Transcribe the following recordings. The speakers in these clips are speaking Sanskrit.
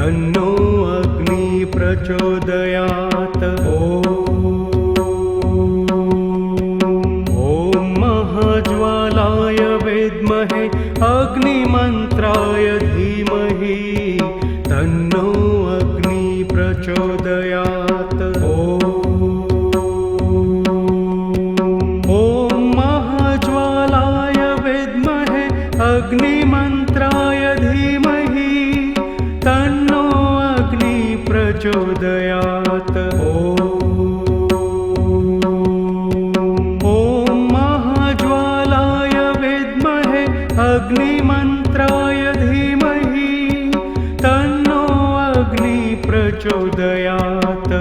तन्नो अग्नि प्रचोदयात्। ॐ महाज्वालाय विद्महे अग्निमन्त्राय धीमहि तन्नो अग्नि प्रचोदयात्। ॐ महाज्वालाय विद्महे अग्निमन्त्राय धीमहि तन्नो अग्नि प्रचोदयात्। ॐ महाज्वालाय विद्महे अग्निमन्त्राय धीमहि तन्नो अग्नि प्रचोदयात्।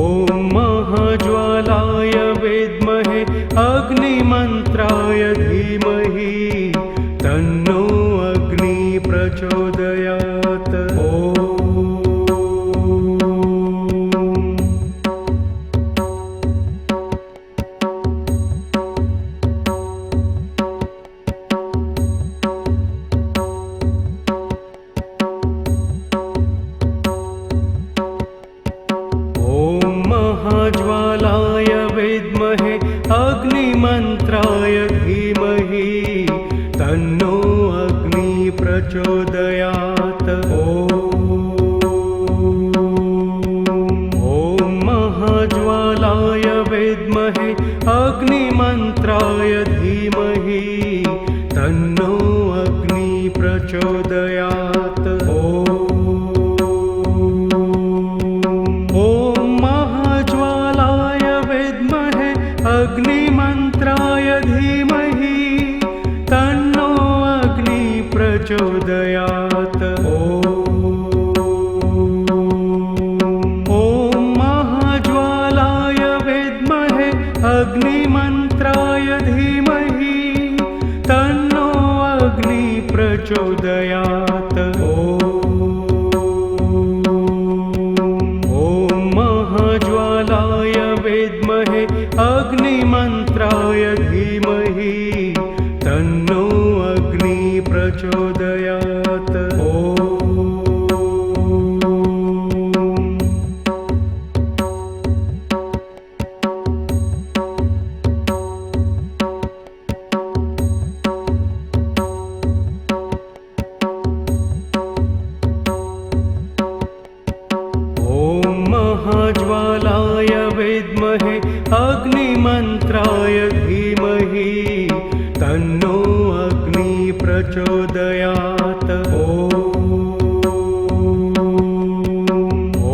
ॐ महाज्वालाय विद्महे अग्निमन्त्राय धीमहि तन्नो अग्नि प्रचोदयात्। महाज्वालाय विद्महे अग्निमन्त्राय धीमहि तन्नो अग्नि प्रचोदयात्। ॐ महाज्वालाय विद्महे अग्निमन्त्राय धीमहि तन्नो अग्नि प्रचोदयात्। अग्निमन्त्राय धीमहि तन्नो अग्नि प्रचोदयात्। ॐ महाज्वालाय विद्महे अग्निमन्त्राय धीमहि तन्नो अग्नि प्रचोदयात्। ॐ महाज्वालाय विद्महे अग्निमन्त्राय धीमहि तन्नो अग्नि प्रचोदयात्। ॐ महाज्वालाय विद्महे अग्निमन्त्राय धीमहि तन्नो अग्नि प्रचोदयात्।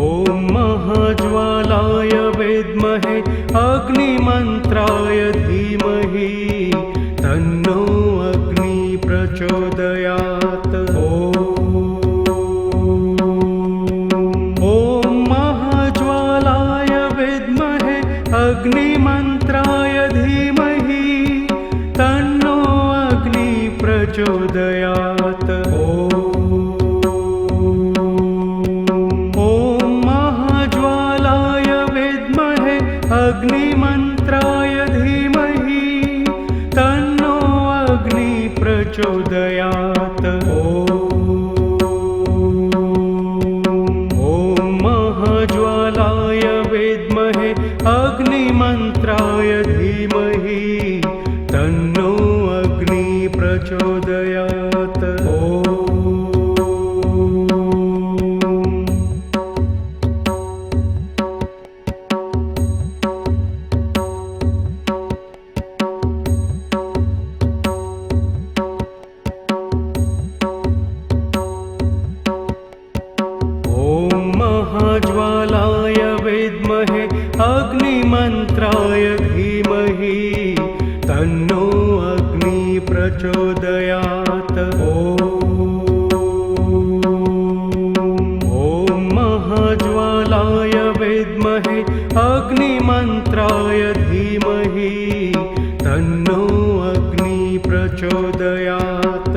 ॐ महाज्वालाय विद्महे अग्निमन्त्राय धीमहि तन्नो अग्नि प्रचोदयात्। ॐ महाज्वालाय विद्महे अग्निमन्त्राय धीमहि तन्नो अग्नि प्रचोदयात्। ॐ महाज्वालाय विद्महे अग्निमन्त्राय धीमहि तन्नो अग्नि प्रचोदयात्। ॐ महाज्वालाय विद्महे अग्निमन्त्राय धीमहि तन्नो अग्नि प्रचोदयात्। ॐ महाज्वालाय विद्महे अग्निमन्त्राय धीमहि तन्नो अग्नि प्रचोदयात्। ॐ महाज्वालाय विद्महे अग्निमन्त्राय धीमहि तन्नो अग्नि प्रचोदयात्।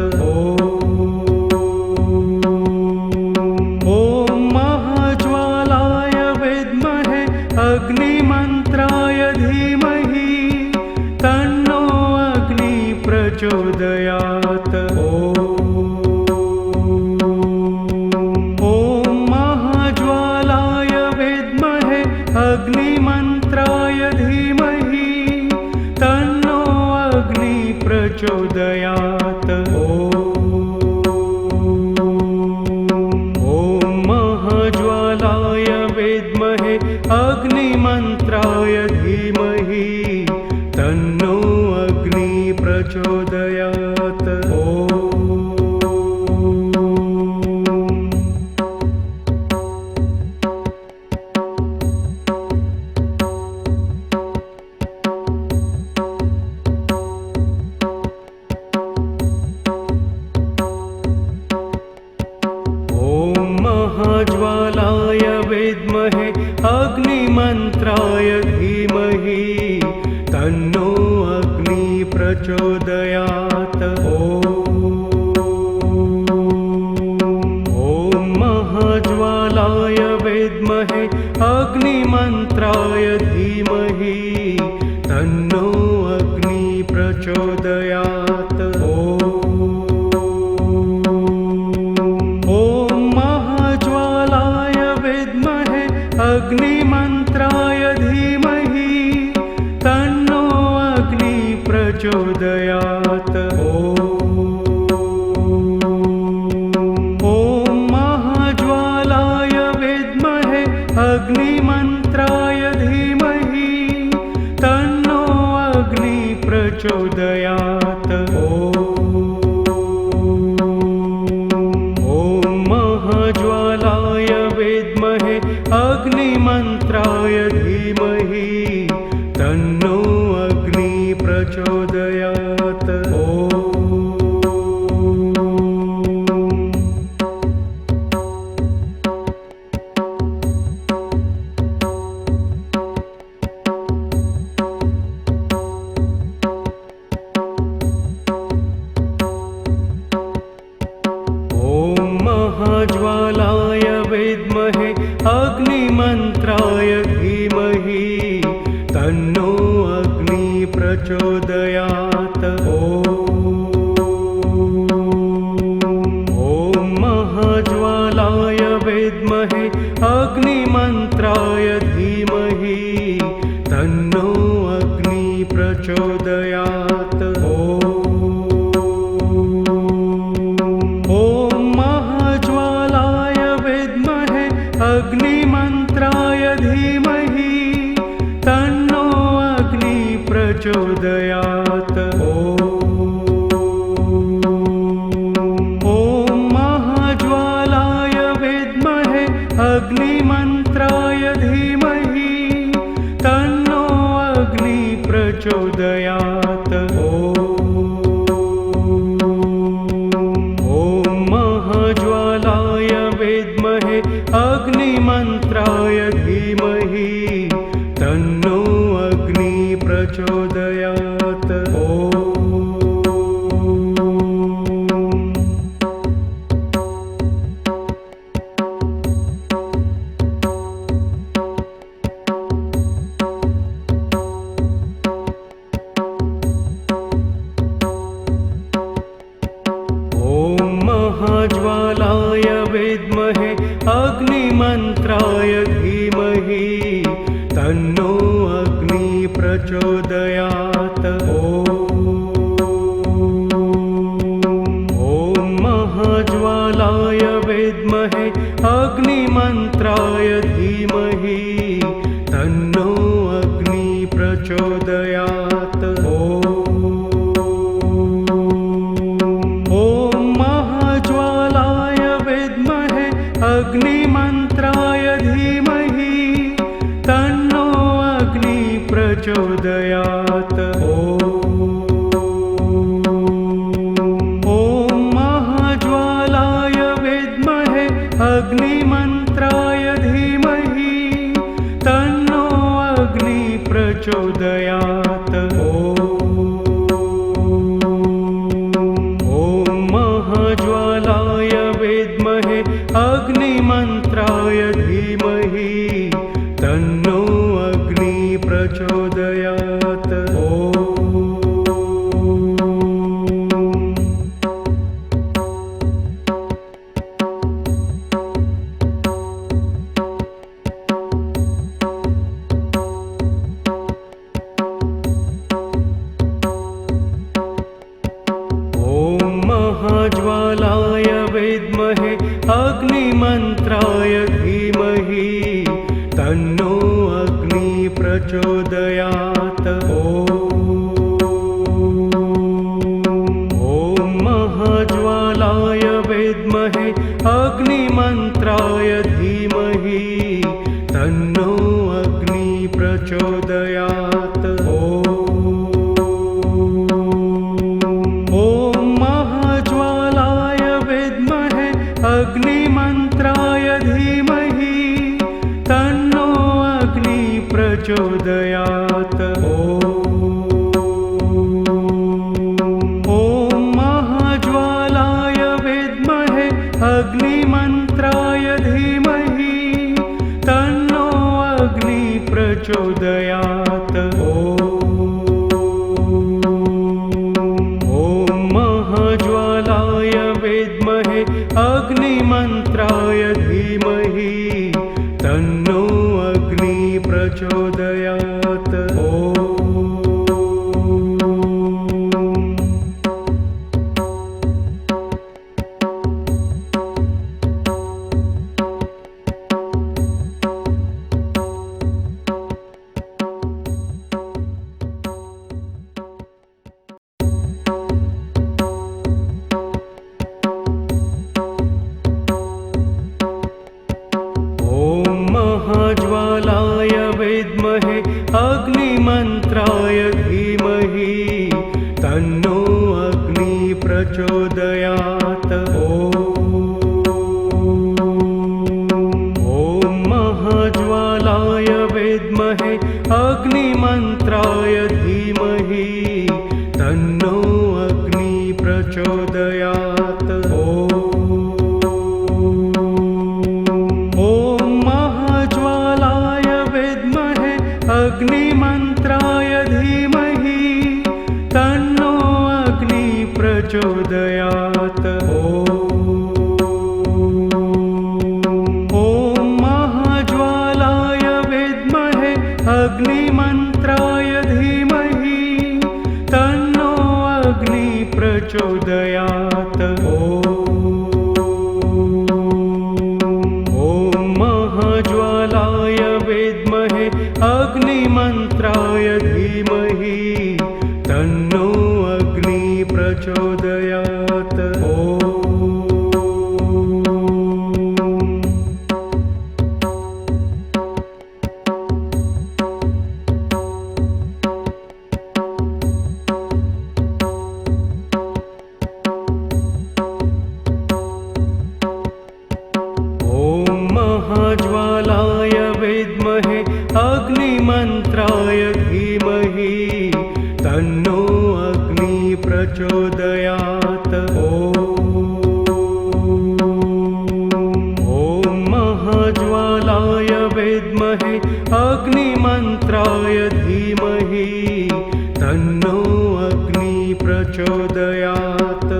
ॐ महाज्वालाय विद्महे अग्निमन्त्राय धीमहि तन्नो अग्नि प्रचोदयात्। विद्महे अग्निमन्त्राय धीमहि तन्नो अग्नि प्रचोदयात्। ॐ महाज्वालाय विद्महे अग्निमन्त्राय धीमहि तन्नो अग्नि प्रचोदयात्। ॐ महाज्वालाय विद्महे अग्निमन्त्राय धीमहि तन्नो अग्नि प्रचोदयात्। ॐ महाज्वालाय विद्महे अग्निमन्त्राय धीमहि तन्नो अग्नि प्रचोदयात्। ॐ महाज्वालाय विद्महे अग्निमन्त्राय धीमहि तन्नो अग्नि प्रचोदयात्। महाज्वालाय विद्महे अग्निमन्त्राय धीमहि तन्नो अग्नि प्रचोदयात्। ॐ महाज्वालाय विद्महे अग्निमन्त्राय धीमहि तन्नो अग्नि प्रचोदयात्। अग्निमन्त्राय धीमहि तन्नो अग्नि प्रचोदयात्। ॐ महाज्वालाय विद्महे अग्निमन्त्राय धीमहि तन्नो अग्नि प्रचोदयात्। ॐ महाज्वालाय विद्महे अग्निमन्त्राय धीमहि तन्नो अग्नि प्रचोदयात्। ॐ महाज्वालाय विद्महे अग्निमन्त्राय धीमहि तन्नो अग्नि प्रचोदयात्। ॐ महाज्वालाय विद्महे अग्निमन्त्राय धीमहि तन्नो अग्नि प्रचोदयात्। ॐ महाज्वालाय विद्महे अग्निमन्त्राय धीमहि तन्नो अग्नि प्रचोदयात्। ॐ महाज्वालाय विद्महे अग्निमन्त्राय धीमहि तन्नो अग्नि प्रचोदयात्। ॐ महाज्वालाय विद्महे अग्निमन्त्राय धीमहि तन्नो अग्नि प्रचोदयात्। महाज्वालाय विद्महे अग्निमन्त्राय धीमहि तन्नो अग्नि प्रचोदयात्। ॐ महाज्वालाय विद्महे अग्निमन्त्राय धीमहि तन्नो अग्नि प्रचोदयात्। अग्निमन्त्राय धीमहि प्रचोदयात्। ॐ महाज्वालाय विद्महे अग्निमन्त्राय धीमहि तन्नो अग्नि प्रचोदयात्। ॐ महाज्वालाय विद्महे अग्निमन्त्राय धीमहि तन्नो अग्नि प्रचोदयात्। महाज्वालाय विद्महे अग्निमन्त्राय धीमहि तन्नो अग्नि प्रचोदयात्। ॐ महाज्वालाय विद्महे अग्निमन्त्राय धीमहि तन्नो अग्नि प्रचोदयात्। अग्निमन्त्राय धीमहि तन्नो अग्नि प्रचोदयात्। ॐ महाज्वालाय विद्महे अग्निमन्त्राय धीमहि तन्नो अग्नि प्रचोदयात्। ॐ महाज्वालाय विद्महे अग्निमन्त्राय धीमहि तन्नो अग्नि प्रचोदयात्। महाज्वालाय विद्महे अग्निमन्त्राय धीमहि तन्नो अग्नि प्रचोदयात्। ॐ महाज्वालाय विद्महे अग्निमन्त्राय धीमहि तन्नो अग्नि प्रचोदयात्।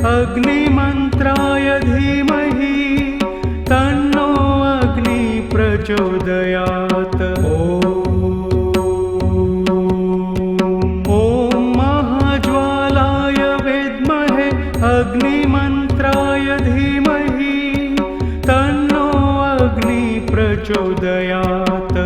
अग्निमन्त्राय धीमहि तन्नो अग्नि प्रचोदयात्। ॐ महाज्वालाय विद्महे अग्निमन्त्राय धीमहि तन्नो अग्नि प्रचोदयात्।